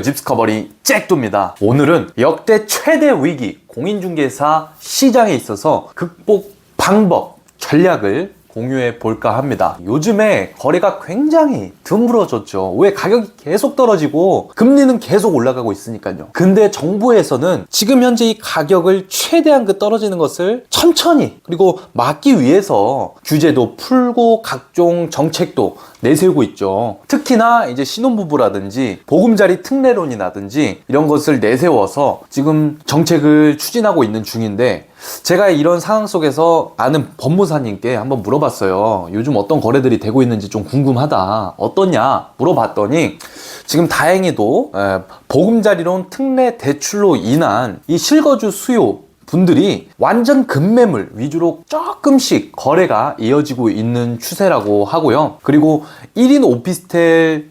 집스커버리 잭도입니다. 오늘은 역대 최대 위기 공인중개사 시장에 있어서 극복 방법, 전략을 공유해 볼까 합니다. 요즘에 거래가 굉장히 드물어졌죠. 왜? 가격이 계속 떨어지고 금리는 계속 올라가고 있으니까요. 근데 정부에서는 지금 현재 이 가격을 최대한 그 떨어지는 것을 천천히 그리고 막기 위해서 규제도 풀고 각종 정책도 내세우고 있죠. 특히나 이제 신혼부부라든지 보금자리 특례론이라든지 이런 것을 내세워서 지금 정책을 추진하고 있는 중인데, 제가 이런 상황 속에서 아는 법무사님께 한번 물어봤어요. 요즘 어떤 거래들이 되고 있는지 좀 궁금하다. 어떠냐 물어봤더니 지금 다행히도 보금자리론 특례 대출로 인한 이 실거주 수요 분들이 완전 급매물 위주로 조금씩 거래가 이어지고 있는 추세라고 하고요. 그리고 1인 오피스텔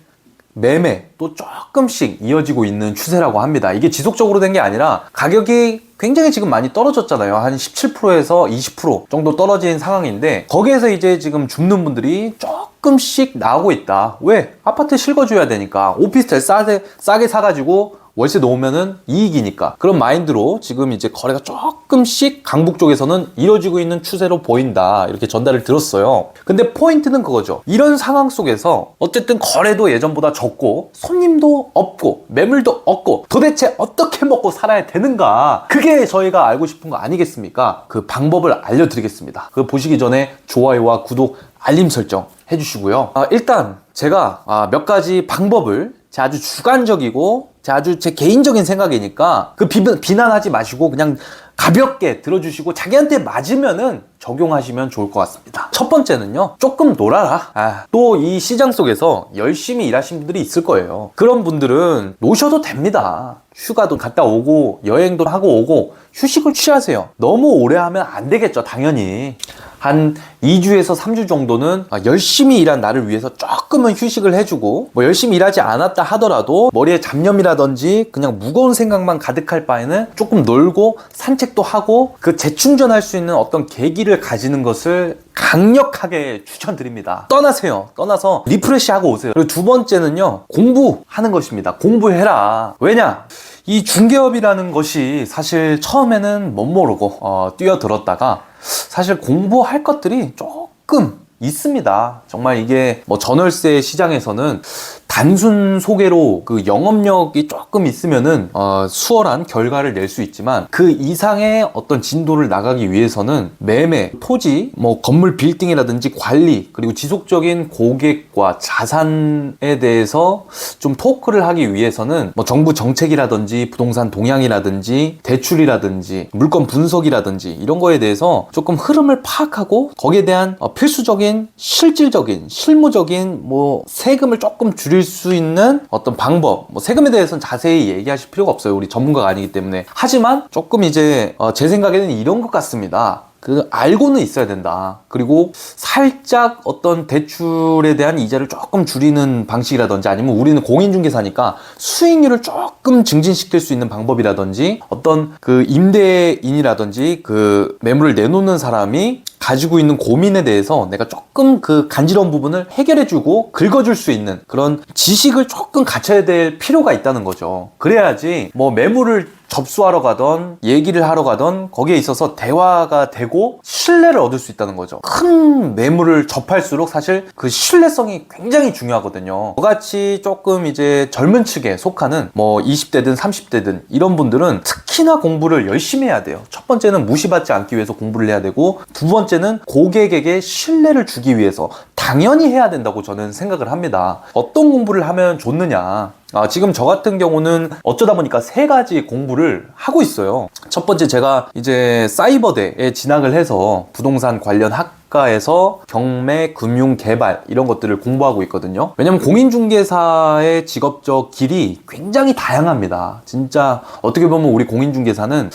매매 또 조금씩 이어지고 있는 추세라고 합니다. 이게 지속적으로 된 게 아니라 가격이 굉장히 지금 많이 떨어졌잖아요. 한 17%에서 20% 정도 떨어진 상황인데, 거기에서 이제 지금 죽는 분들이 조금씩 나오고 있다. 왜? 아파트 실거주해야 되니까. 오피스텔 싸게 사가지고 월세 놓으면은 이익이니까. 그런 마인드로 지금 이제 거래가 조금씩 강북 쪽에서는 이루어지고 있는 추세로 보인다. 이렇게 전달을 들었어요. 근데 포인트는 그거죠. 이런 상황 속에서 어쨌든 거래도 예전보다 적고 손님도 없고 매물도 없고 도대체 어떻게 먹고 살아야 되는가? 그게 저희가 알고 싶은 거 아니겠습니까? 그 방법을 알려드리겠습니다. 그 보시기 전에 좋아요와 구독, 알림 설정 해주시고요. 일단 제가 몇 가지 방법을 아주 주관적이고 아주 제 개인적인 생각이니까 그 비난하지 마시고 그냥 가볍게 들어주시고 자기한테 맞으면은 적용하시면 좋을 것 같습니다. 첫 번째는요, 조금 놀아라. 또 이 시장 속에서 열심히 일하신 분들이 있을 거예요. 그런 분들은 노셔도 됩니다. 휴가도 갔다 오고 여행도 하고 오고 휴식을 취하세요. 너무 오래 하면 안 되겠죠, 당연히. 한 2주에서 3주 정도는 열심히 일한 나를 위해서 조금은 휴식을 해주고, 뭐 열심히 일하지 않았다 하더라도 머리에 잡념이라든지 그냥 무거운 생각만 가득할 바에는 조금 놀고 산책도 하고 그 재충전할 수 있는 어떤 계기를 가지는 것을 강력하게 추천드립니다. 떠나세요. 떠나서 리프레시하고 오세요. 그리고 두 번째는요, 공부하는 것입니다. 공부해라. 왜냐? 이 중개업이라는 것이 사실 처음에는 못 모르고 뛰어들었다가 사실 공부할 것들이 조금 있습니다. 정말 이게 뭐 전월세 시장에서는 단순 소개로 그 영업력이 조금 있으면은 수월한 결과를 낼 수 있지만, 그 이상의 어떤 진도를 나가기 위해서는 매매, 토지, 뭐 건물 빌딩이라든지 관리, 그리고 지속적인 고객과 자산에 대해서 좀 토크를 하기 위해서는 뭐 정부 정책이라든지 부동산 동향이라든지 대출이라든지 물건 분석이라든지 이런 거에 대해서 조금 흐름을 파악하고 거기에 대한 필수적인 실질적인 실무적인 뭐 세금을 조금 줄일 수 있는 어떤 방법, 뭐 세금에 대해서는 자세히 얘기하실 필요가 없어요. 우리 전문가가 아니기 때문에. 하지만 조금 이제 제 생각에는 이런 것 같습니다. 알고는 있어야 된다. 그리고 살짝 어떤 대출에 대한 이자를 조금 줄이는 방식이라든지, 아니면 우리는 공인중개사니까 수익률을 조금 증진시킬 수 있는 방법이라든지, 어떤 그 임대인이라든지 그 매물을 내놓는 사람이 가지고 있는 고민에 대해서 내가 조금 그 간지러운 부분을 해결해주고 긁어줄 수 있는 그런 지식을 조금 갖춰야 될 필요가 있다는 거죠. 그래야지 뭐 매물을 접수하러 가던 얘기를 하러 가던 거기에 있어서 대화가 되고 신뢰를 얻을 수 있다는 거죠. 큰 매물을 접할수록 사실 그 신뢰성이 굉장히 중요하거든요. 저같이 조금 이제 젊은 층에 속하는 뭐 20대든 30대든 이런 분들은 특히나 공부를 열심히 해야 돼요. 첫 번째는 무시받지 않기 위해서 공부를 해야 되고, 두 번째는 고객에게 신뢰를 주기 위해서 당연히 해야 된다고 저는 생각을 합니다. 어떤 공부를 하면 좋느냐? 지금 저 같은 경우는 어쩌다 보니까 3가지 공부를 하고 있어요. 첫 번째, 제가 이제 사이버대에 진학을 해서 부동산 관련 학과에서 경매, 금융, 개발 이런 것들을 공부하고 있거든요. 왜냐면 공인중개사의 직업적 길이 굉장히 다양합니다. 진짜 어떻게 보면 우리 공인중개사는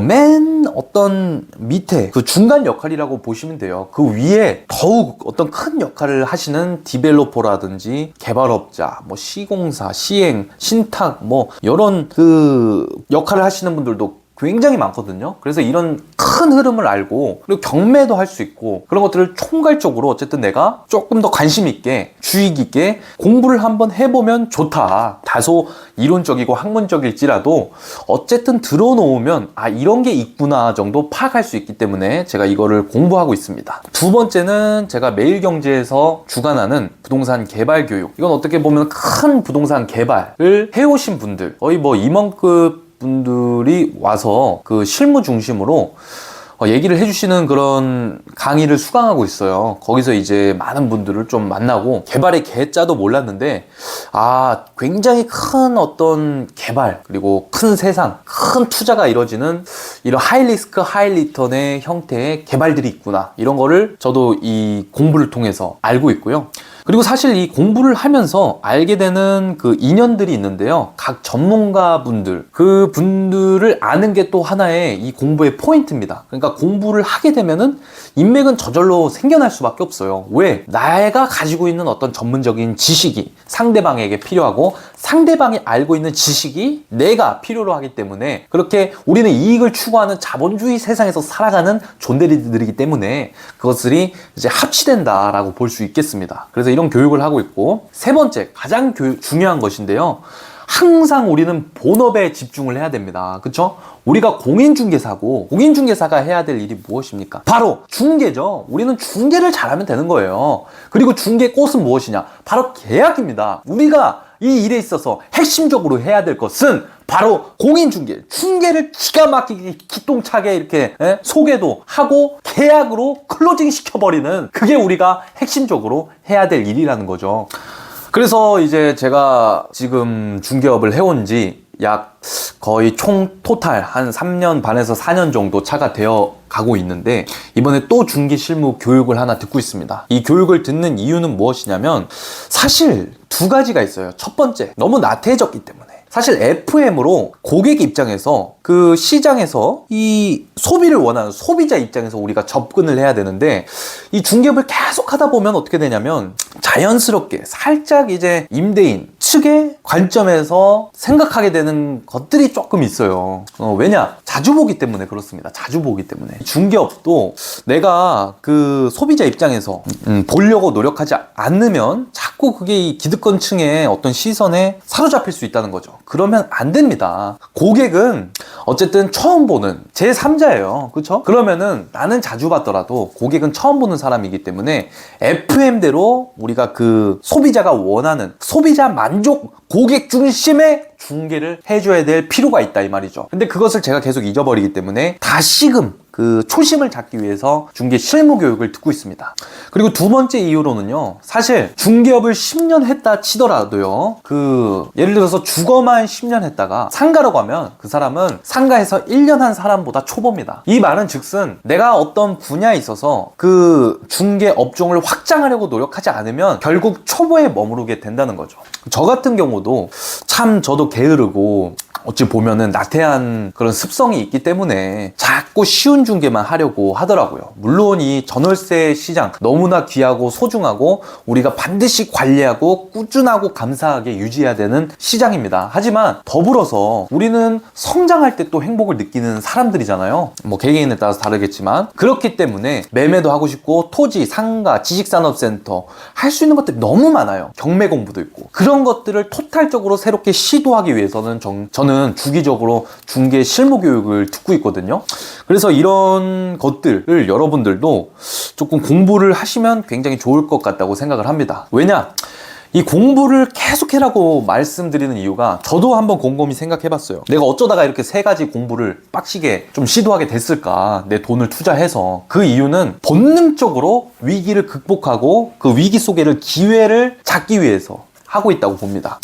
맨 어떤 밑에 그 중간 역할이라고 보시면 돼요. 그 위에 더욱 어떤 큰 역할을 하시는 디벨로퍼라든지 개발업자, 뭐 시공사, 시행, 신탁, 뭐 이런 그 역할을 하시는 분들도 굉장히 많거든요. 그래서 이런 큰 흐름을 알고 그리고 경매도 할 수 있고 그런 것들을 총괄적으로 어쨌든 내가 조금 더 관심 있게 주의 깊게 공부를 한번 해보면 좋다. 다소 이론적이고 학문적일지라도 어쨌든 들어놓으면 아 이런 게 있구나 정도 파악할 수 있기 때문에 제가 이거를 공부하고 있습니다. 두 번째는 제가 매일경제에서 주관하는 부동산 개발 교육. 이건 어떻게 보면 큰 부동산 개발을 해오신 분들 거의 뭐 임원급 분들이 와서 그 실무 중심으로 얘기를 해주시는 그런 강의를 수강하고 있어요. 거기서 이제 많은 분들을 좀 만나고 개발의 개자도 몰랐는데 아 굉장히 큰 어떤 개발 그리고 큰 세상 큰 투자가 이루어지는 이런 하이리스크 하이리턴의 형태의 개발들이 있구나 이런 거를 저도 이 공부를 통해서 알고 있고요. 그리고 사실 이 공부를 하면서 알게 되는 그 인연들이 있는데요. 각 전문가분들, 그 분들을 아는 게 또 하나의 이 공부의 포인트입니다. 그러니까 공부를 하게 되면은 인맥은 저절로 생겨날 수밖에 없어요. 왜? 내가 가지고 있는 어떤 전문적인 지식이 상대방에게 필요하고 상대방이 알고 있는 지식이 내가 필요로 하기 때문에 그렇게 우리는 이익을 추구하는 자본주의 세상에서 살아가는 존재들이기 때문에 그것들이 이제 합치된다라고 볼 수 있겠습니다. 그래서 이런 교육을 하고 있고 세 번째 가장 중요한 것인데요. 항상 우리는 본업에 집중을 해야 됩니다. 그쵸? 우리가 공인중개사고 공인중개사가 해야 될 일이 무엇입니까? 바로 중개죠. 우리는 중개를 잘하면 되는 거예요. 그리고 중개 꽃은 무엇이냐? 바로 계약입니다. 우리가 이 일에 있어서 핵심적으로 해야 될 것은 바로 공인중개, 중개를 기가 막히게 기똥차게 이렇게 소개도 하고 계약으로 클로징 시켜버리는 그게 우리가 핵심적으로 해야 될 일이라는 거죠. 그래서 이제 제가 지금 중개업을 해온 지 약 거의 총 토탈 한 3년 반에서 4년 정도 차가 되어 가고 있는데 이번에 또 중개 실무 교육을 하나 듣고 있습니다. 이 교육을 듣는 이유는 무엇이냐면 사실 두 가지가 있어요. 첫 번째, 너무 나태해졌기 때문에. 사실 FM으로 고객 입장에서 그 시장에서 이 소비를 원하는 소비자 입장에서 우리가 접근을 해야 되는데 이 중개업을 계속 하다 보면 어떻게 되냐면 자연스럽게 살짝 이제 임대인 측의 관점에서 생각하게 되는 것들이 조금 있어요. 왜냐? 자주 보기 때문에 그렇습니다. 자주 보기 때문에. 중개업도 내가 그 소비자 입장에서 보려고 노력하지 않으면 자꾸 그게 이 기득권층의 어떤 시선에 사로잡힐 수 있다는 거죠. 그러면 안 됩니다. 고객은 어쨌든 처음 보는 제3자예요. 그렇죠? 그러면은 나는 자주 봤더라도 고객은 처음 보는 사람이기 때문에 FM대로 우리가 그 소비자가 원하는 소비자 만족 고객 중심의 중개를 해줘야 될 필요가 있다 이 말이죠. 근데 그것을 제가 계속 잊어버리기 때문에 다시금 그 초심을 잡기 위해서 중개 실무 교육을 듣고 있습니다. 그리고 두 번째 이유로는요. 사실 중개업을 10년 했다 치더라도요. 그 예를 들어서 주거만 10년 했다가 상가로 가면 그 사람은 상가에서 1년 한 사람보다 초보입니다. 이 말은 즉슨 내가 어떤 분야에 있어서 그 중개 업종을 확장하려고 노력하지 않으면 결국 초보에 머무르게 된다는 거죠. 저 같은 경우도 참 저도 게으르고 어찌 보면은 나태한 그런 습성이 있기 때문에 자꾸 쉬운 중개만 하려고 하더라고요. 물론 이 전월세 시장 너무나 귀하고 소중하고 우리가 반드시 관리하고 꾸준하고 감사하게 유지해야 되는 시장입니다. 하지만 더불어서 우리는 성장할 때 또 행복을 느끼는 사람들이잖아요. 뭐 개개인에 따라서 다르겠지만 그렇기 때문에 매매도 하고 싶고 토지, 상가, 지식산업센터 할 수 있는 것들이 너무 많아요. 경매 공부도 있고 그런 것들을 토탈적으로 새롭게 시도하기 위해서는 저는 주기적으로 중개 실무 교육을 듣고 있거든요. 그래서 이런 것들을 여러분들도 조금 공부를 하시면 굉장히 좋을 것 같다고 생각을 합니다. 왜냐? 이 공부를 계속해라고 말씀드리는 이유가 저도 한번 곰곰이 생각해봤어요. 내가 어쩌다가 이렇게 세 가지 공부를 빡시게 좀 시도하게 됐을까? 내 돈을 투자해서. 그 이유는 본능적으로 위기를 극복하고 그 위기 속에를 기회를 잡기 위해서 하고 있다고 봅니다.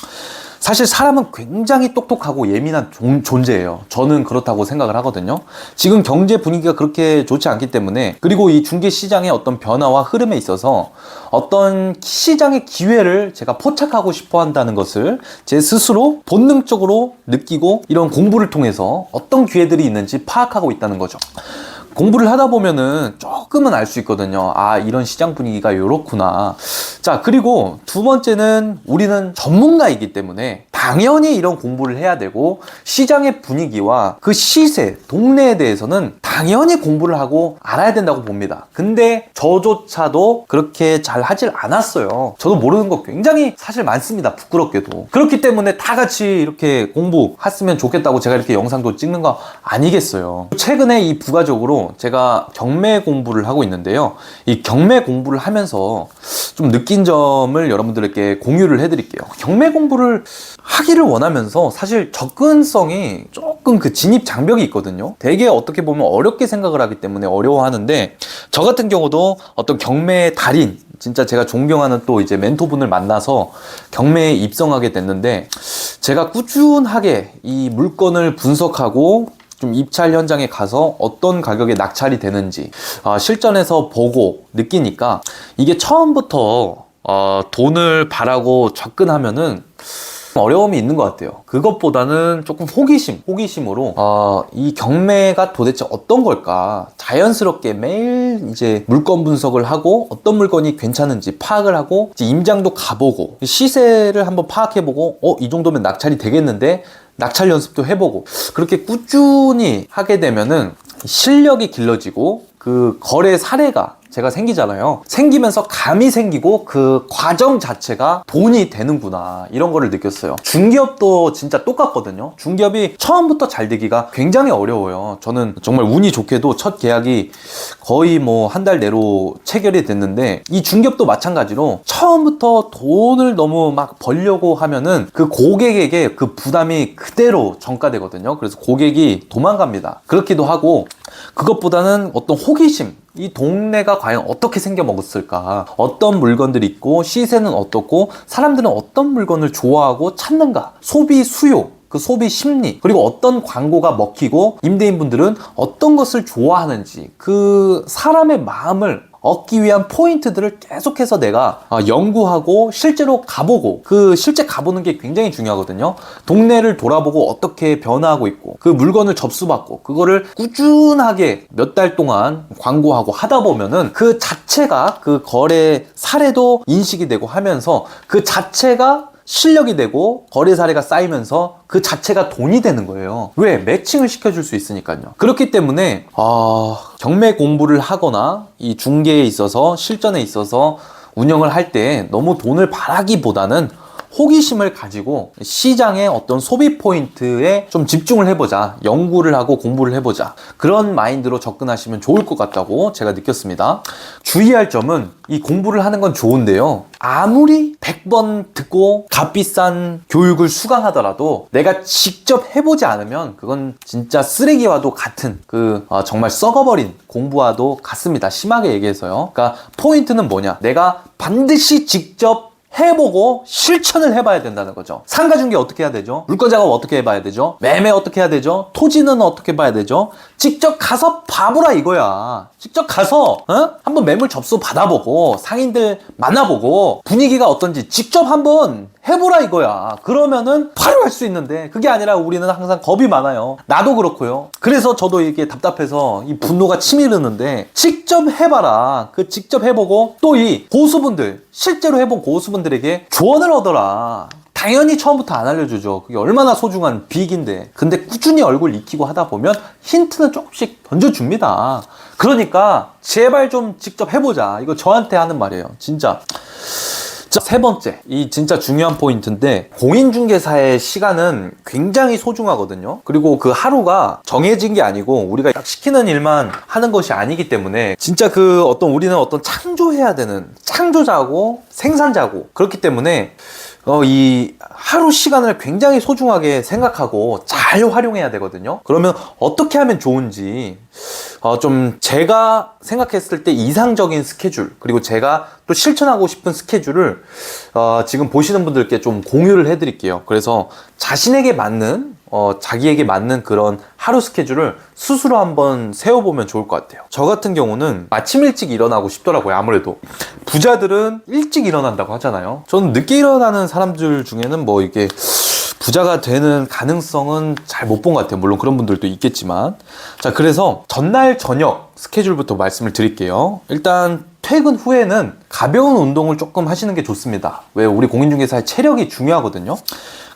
사실 사람은 굉장히 똑똑하고 예민한 존재예요. 저는 그렇다고 생각을 하거든요. 지금 경제 분위기가 그렇게 좋지 않기 때문에 그리고 이 중개 시장의 어떤 변화와 흐름에 있어서 어떤 시장의 기회를 제가 포착하고 싶어 한다는 것을 제 스스로 본능적으로 느끼고 이런 공부를 통해서 어떤 기회들이 있는지 파악하고 있다는 거죠. 공부를 하다 보면은 조금은 알 수 있거든요. 아, 이런 시장 분위기가 요렇구나. 자, 그리고 두 번째는 우리는 전문가이기 때문에 당연히 이런 공부를 해야 되고 시장의 분위기와 그 시세, 동네에 대해서는 당연히 공부를 하고 알아야 된다고 봅니다. 근데 저조차도 그렇게 잘 하질 않았어요. 저도 모르는 거 굉장히 사실 많습니다. 부끄럽게도. 그렇기 때문에 다 같이 이렇게 공부했으면 좋겠다고 제가 이렇게 영상도 찍는 거 아니겠어요. 최근에 이 부가적으로 제가 경매 공부를 하고 있는데요. 이 경매 공부를 하면서 좀 느낀 점을 여러분들에게 공유를 해드릴게요. 경매 공부를 하기를 원하면서 사실 접근성이 조금 그 진입 장벽이 있거든요. 되게 어떻게 보면 어렵게 생각을 하기 때문에 어려워하는데, 저 같은 경우도 어떤 경매의 달인, 진짜 제가 존경하는 또 이제 멘토분을 만나서 경매에 입성하게 됐는데, 제가 꾸준하게 이 물건을 분석하고 좀 입찰 현장에 가서 어떤 가격에 낙찰이 되는지 실전에서 보고 느끼니까 이게 처음부터 돈을 바라고 접근하면은 어려움이 있는 것 같아요. 그것보다는 조금 호기심으로 이 경매가 도대체 어떤 걸까 자연스럽게 매일 이제 물건 분석을 하고 어떤 물건이 괜찮은지 파악을 하고 이제 임장도 가보고 시세를 한번 파악해보고 이 정도면 낙찰이 되겠는데 낙찰 연습도 해보고, 그렇게 꾸준히 하게 되면은 실력이 길러지고 그 거래 사례가 제가 생기잖아요. 생기면서 감이 생기고 그 과정 자체가 돈이 되는구나, 이런 거를 느꼈어요. 중개업도 진짜 똑같거든요. 중개업이 처음부터 잘 되기가 굉장히 어려워요. 저는 정말 운이 좋게도 첫 계약이 거의 뭐 한 달 내로 체결이 됐는데, 이 중개업도 마찬가지로 처음부터 돈을 너무 막 벌려고 하면은 그 고객에게 그 부담이 그대로 전가되거든요. 그래서 고객이 도망갑니다. 그렇기도 하고, 그것보다는 어떤 호기심, 이 동네가 과연 어떻게 생겨 먹었을까, 어떤 물건들이 있고 시세는 어떻고 사람들은 어떤 물건을 좋아하고 찾는가, 소비 수요, 그 소비 심리, 그리고 어떤 광고가 먹히고 임대인분들은 어떤 것을 좋아하는지, 그 사람의 마음을 얻기 위한 포인트들을 계속해서 내가 연구하고 실제로 가보고, 그 실제 가보는 게 굉장히 중요하거든요. 동네를 돌아보고 어떻게 변화하고 있고 그 물건을 접수받고 그거를 꾸준하게 몇 달 동안 광고하고 하다 보면은 그 자체가 그 거래 사례도 인식이 되고 하면서 그 자체가 실력이 되고 거래 사례가 쌓이면서 그 자체가 돈이 되는 거예요. 왜? 매칭을 시켜줄 수 있으니까요. 그렇기 때문에 경매 공부를 하거나 이 중개에 있어서 실전에 있어서 운영을 할 때 너무 돈을 바라기보다는 호기심을 가지고 시장의 어떤 소비 포인트에 좀 집중을 해보자, 연구를 하고 공부를 해보자, 그런 마인드로 접근하시면 좋을 것 같다고 제가 느꼈습니다. 주의할 점은, 이 공부를 하는 건 좋은데요, 아무리 100번 듣고 값비싼 교육을 수강하더라도 내가 직접 해보지 않으면 그건 진짜 쓰레기와도 같은, 정말 썩어버린 공부와도 같습니다. 심하게 얘기해서요. 그러니까 포인트는 뭐냐, 내가 반드시 직접 해보고 실천을 해봐야 된다는 거죠. 상가중개 어떻게 해야 되죠? 물건 작업 어떻게 해봐야 되죠? 매매 어떻게 해야 되죠? 토지는 어떻게 봐야 되죠? 직접 가서 봐보라 이거야. 직접 가서 한번 매물 접수 받아보고 상인들 만나보고 분위기가 어떤지 직접 한번 해보라 이거야. 그러면은 바로 할 수 있는데, 그게 아니라 우리는 항상 겁이 많아요. 나도 그렇고요. 그래서 저도 이게 답답해서 이 분노가 치밀르는데, 직접 해봐라. 그 직접 해보고 또 이 고수분들, 실제로 해본 고수분들에게 조언을 얻어라. 당연히 처음부터 안 알려주죠. 그게 얼마나 소중한 비익인데. 근데 꾸준히 얼굴 익히고 하다 보면 힌트는 조금씩 던져줍니다. 그러니까 제발 좀 직접 해보자. 이거 저한테 하는 말이에요. 진짜. 자, 세 번째, 이 진짜 중요한 포인트인데, 공인중개사의 시간은 굉장히 소중하거든요. 그리고 그 하루가 정해진 게 아니고 우리가 딱 시키는 일만 하는 것이 아니기 때문에, 진짜 우리는 어떤 창조해야 되는 창조자고 생산자고, 그렇기 때문에 이 하루 시간을 굉장히 소중하게 생각하고 잘 활용해야 되거든요. 그러면 어떻게 하면 좋은지 좀 제가 생각했을 때 이상적인 스케줄, 그리고 제가 또 실천하고 싶은 스케줄을 지금 보시는 분들께 좀 공유를 해드릴게요. 그래서 자신에게 맞는 자기에게 맞는 그런 하루 스케줄을 스스로 한번 세워보면 좋을 것 같아요. 저 같은 경우는 아침 일찍 일어나고 싶더라고요. 아무래도 부자들은 일찍 일어난다고 하잖아요. 저는 늦게 일어나는 사람들 중에는 뭐 이게 부자가 되는 가능성은 잘 못 본 것 같아요. 물론 그런 분들도 있겠지만. 자, 그래서 전날 저녁 스케줄부터 말씀을 드릴게요. 일단 퇴근 후에는 가벼운 운동을 조금 하시는 게 좋습니다. 왜? 우리 공인중개사의 체력이 중요하거든요.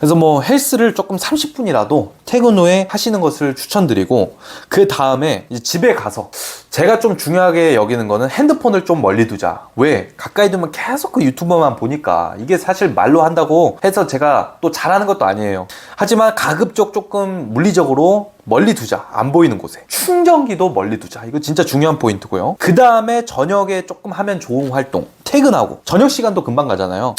그래서 뭐 헬스를 조금 30분이라도 퇴근 후에 하시는 것을 추천드리고, 그 다음에 이제 집에 가서 제가 좀 중요하게 여기는 거는 핸드폰을 좀 멀리 두자. 왜? 가까이 두면 계속 그 유튜버만 보니까 이게 사실 말로 한다고 해서 제가 또 잘하는 것도 아니에요. 하지만 가급적 조금 물리적으로 멀리 두자. 안 보이는 곳에. 충전기도 멀리 두자. 이거 진짜 중요한 포인트고요. 그 다음에 저녁에 조금 하면 좋은 활동. 퇴근하고 저녁 시간도 금방 가잖아요.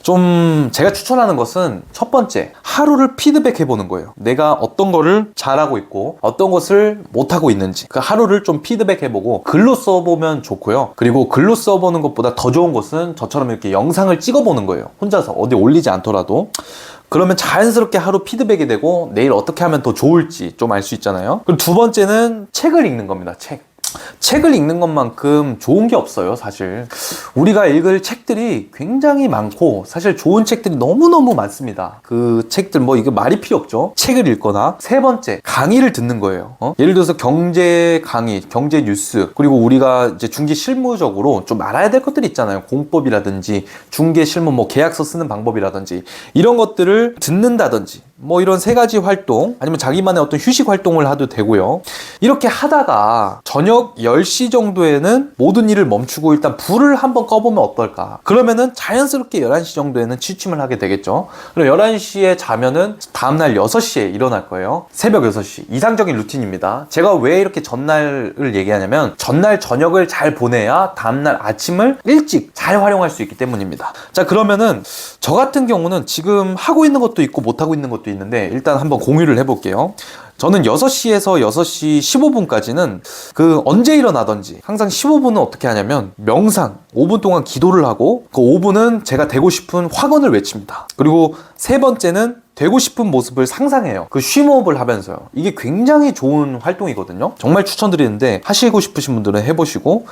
좀 제가 추천하는 것은 첫 번째, 하루를 피드백 해보는 거예요. 내가 어떤 거를 잘하고 있고 어떤 것을 못하고 있는지 그 하루를 좀 피드백 해보고 글로 써보면 좋고요. 그리고 글로 써보는 것보다 더 좋은 것은 저처럼 이렇게 영상을 찍어보는 거예요. 혼자서 어디 올리지 않더라도. 그러면 자연스럽게 하루 피드백이 되고 내일 어떻게 하면 더 좋을지 좀 알 수 있잖아요. 그리고 두 번째는 책을 읽는 겁니다. 책을 읽는 것만큼 좋은 게 없어요, 사실. 우리가 읽을 책들이 굉장히 많고, 사실 좋은 책들이 너무너무 많습니다. 그 책들, 뭐, 이거 말이 필요 없죠? 책을 읽거나. 세 번째, 강의를 듣는 거예요. 예를 들어서 경제 강의, 경제 뉴스, 그리고 우리가 이제 중개 실무적으로 좀 알아야 될 것들이 있잖아요. 공법이라든지, 중개 실무, 뭐, 계약서 쓰는 방법이라든지, 이런 것들을 듣는다든지, 뭐, 이런 세 가지 활동, 아니면 자기만의 어떤 휴식 활동을 해도 되고요. 이렇게 하다가, 저녁 10시 정도에는 모든 일을 멈추고 일단 불을 한번 꺼보면 어떨까. 그러면은 자연스럽게 11시 정도에는 취침을 하게 되겠죠. 그리고 11시에 자면은 다음날 6시에 일어날 거예요. 새벽 6시. 이상적인 루틴입니다. 제가 왜 이렇게 전날을 얘기하냐면 전날 저녁을 잘 보내야 다음날 아침을 일찍 잘 활용할 수 있기 때문입니다. 자, 그러면은 저 같은 경우는 지금 하고 있는 것도 있고 못하고 있는 것도 있는데 일단 한번 공유를 해볼게요. 저는 6시에서 6시 15분까지는 그 언제 일어나든지 항상 15분은 어떻게 하냐면 명상 5분 동안 기도를 하고 그 5분은 제가 되고 싶은 확언을 외칩니다. 그리고 세 번째는 되고 싶은 모습을 상상해요. 그 쉼호흡을 하면서요. 이게 굉장히 좋은 활동이거든요. 정말 추천드리는데 하시고 싶으신 분들은 해보시고,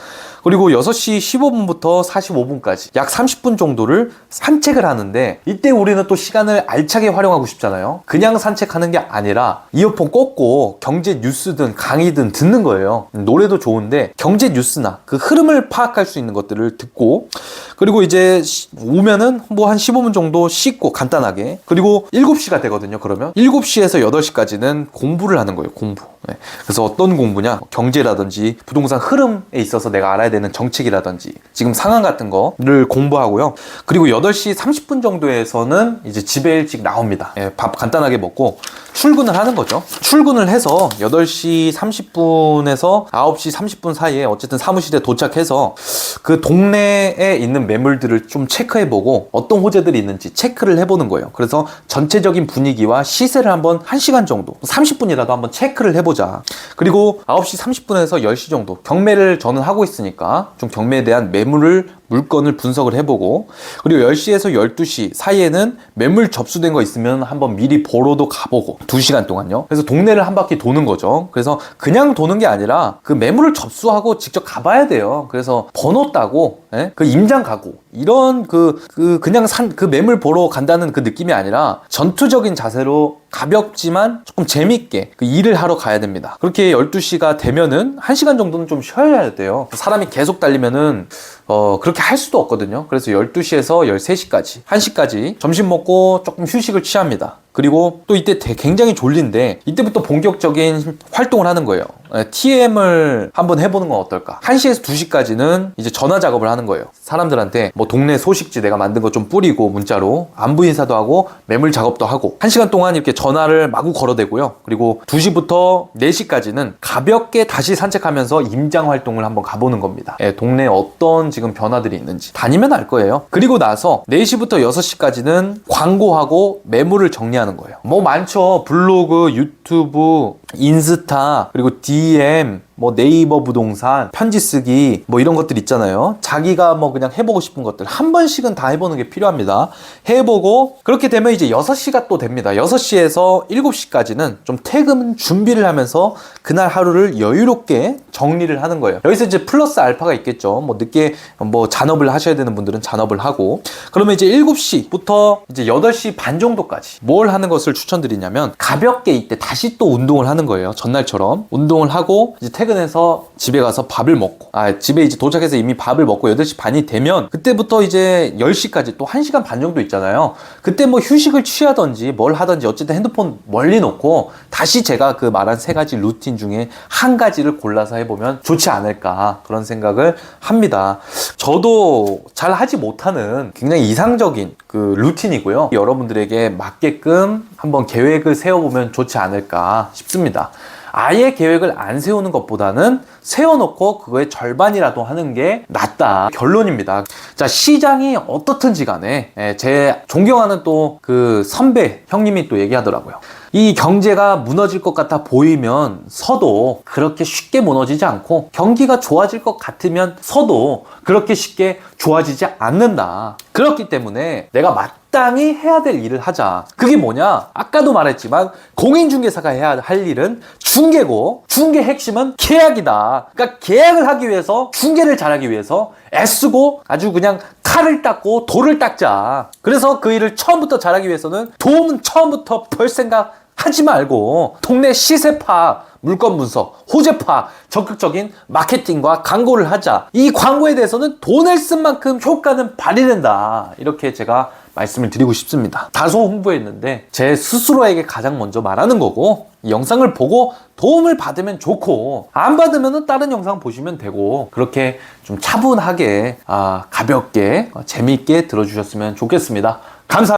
그리고 6시 15분부터 45분까지 약 30분 정도를 산책을 하는데, 이때 우리는 또 시간을 알차게 활용하고 싶잖아요. 그냥 산책하는 게 아니라 이어폰 꽂고 경제 뉴스든 강의든 듣는 거예요. 노래도 좋은데 경제 뉴스나 그 흐름을 파악할 수 있는 것들을 듣고, 그리고 이제 오면은 뭐 한 15분 정도 씻고 간단하게, 그리고 7시가 되거든요. 그러면 7시에서 8시까지는 공부를 하는 거예요. 공부. 네. 그래서 어떤 공부냐, 경제라든지 부동산 흐름에 있어서 내가 알아야 되는 정책이라든지 지금 상황 같은 거를 공부하고요. 그리고 8시 30분 정도에서는 이제 집에 일찍 나옵니다. 예, 밥 간단하게 먹고 출근을 하는 거죠. 출근을 해서 8시 30분에서 9시 30분 사이에 어쨌든 사무실에 도착해서 그 동네에 있는 매물들을 좀 체크해보고 어떤 호재들이 있는지 체크를 해보는 거예요. 그래서 전체적인 분위기와 시세를 한번 1시간 정도, 30분이라도 한번 체크를 해보자. 그리고 9시 30분에서 10시 정도 경매를 저는 하고 있으니까 좀 경매에 대한 물건을 분석을 해보고, 그리고 10시에서 12시 사이에는 매물 접수된 거 있으면 한번 미리 보러도 가보고 2시간 동안요. 그래서 동네를 한 바퀴 도는 거죠. 그래서 그냥 도는 게 아니라 그 매물을 접수하고 직접 가봐야 돼요. 그래서 번호 따고, 그 임장 가고, 이런 그냥 그 매물 보러 간다는 그 느낌이 아니라 전투적인 자세로 가볍지만 조금 재밌게 그 일을 하러 가야 됩니다. 그렇게 12시가 되면은 1시간 정도는 좀 쉬어야 돼요. 사람이 계속 달리면은 그렇게 할 수도 없거든요. 그래서 12시에서 13시까지, 1시까지 점심 먹고 조금 휴식을 취합니다. 그리고 또 이때 굉장히 졸린데 이때부터 본격적인 활동을 하는 거예요. TM을 한번 해보는 건 어떨까? 1시에서 2시까지는 이제 전화 작업을 하는 거예요. 사람들한테 뭐 동네 소식지 내가 만든 거 좀 뿌리고 문자로 안부 인사도 하고 매물 작업도 하고 1시간 동안 이렇게 전화를 마구 걸어대고요. 그리고 2시부터 4시까지는 가볍게 다시 산책하면서 임장 활동을 한번 가보는 겁니다. 동네에 어떤 지금 변화들이 있는지 다니면 알 거예요. 그리고 나서 4시부터 6시까지는 광고하고 매물을 정리하는 거예요. 뭐 많죠. 블로그, 유튜브, 인스타, 그리고 DM, 뭐 네이버 부동산, 편지 쓰기, 뭐 이런 것들 있잖아요. 자기가 뭐 그냥 해보고 싶은 것들 한 번씩은 다 해보는 게 필요합니다. 해보고 그렇게 되면 이제 6시가 또 됩니다. 6시에서 7시까지는 좀 퇴근 준비를 하면서 그날 하루를 여유롭게 정리를 하는 거예요. 여기서 이제 플러스 알파가 있겠죠. 뭐 늦게 뭐 잔업을 하셔야 되는 분들은 잔업을 하고, 그러면 이제 7시부터 이제 8시 반 정도까지 뭘 하는 것을 추천드리냐면 가볍게 이때 다시 또 운동을 하는 거예요. 전날처럼 운동을 하고 이제 퇴근해서 집에 가서 밥을 먹고, 집에 이제 도착해서 이미 밥을 먹고 8시 반이 되면 그때부터 이제 10시까지 또 1시간 반 정도 있잖아요. 그때 뭐 휴식을 취하던지 뭘 하던지 어쨌든 핸드폰 멀리 놓고 다시 제가 그 말한 3가지 루틴 중에 한 가지를 골라서 해보면 좋지 않을까, 그런 생각을 합니다. 저도 잘 하지 못하는 굉장히 이상적인 그 루틴이고요. 여러분들에게 맞게끔 한번 계획을 세워보면 좋지 않을까 싶습니다. 아예 계획을 안 세우는 것보다는 세워놓고 그거의 절반이라도 하는 게 낫다, 결론입니다. 자, 시장이 어떻든지 간에 제 존경하는 또 그 선배 형님이 또 얘기하더라고요. 이 경제가 무너질 것 같아 보이면 서도 그렇게 쉽게 무너지지 않고, 경기가 좋아질 것 같으면 서도 그렇게 쉽게 좋아지지 않는다. 그렇기 때문에 내가 마땅히 해야 될 일을 하자. 그게 뭐냐? 아까도 말했지만 공인중개사가 해야 할 일은 중개고, 중개 핵심은 계약이다. 그러니까 계약을 하기 위해서, 중개를 잘하기 위해서 애쓰고 아주 그냥 칼을 닦고 돌을 닦자. 그래서 그 일을 처음부터 잘하기 위해서는 도움은 처음부터 별 생각 하지 말고 동네 시세파, 물건 분석, 호재파, 적극적인 마케팅과 광고를 하자. 이 광고에 대해서는 돈을 쓴 만큼 효과는 발휘된다. 이렇게 제가 말씀을 드리고 싶습니다. 다소 홍보했는데 제 스스로에게 가장 먼저 말하는 거고, 이 영상을 보고 도움을 받으면 좋고, 안 받으면 다른 영상 보시면 되고, 그렇게 좀 차분하게, 가볍게, 재미있게 들어주셨으면 좋겠습니다. 감사합니다.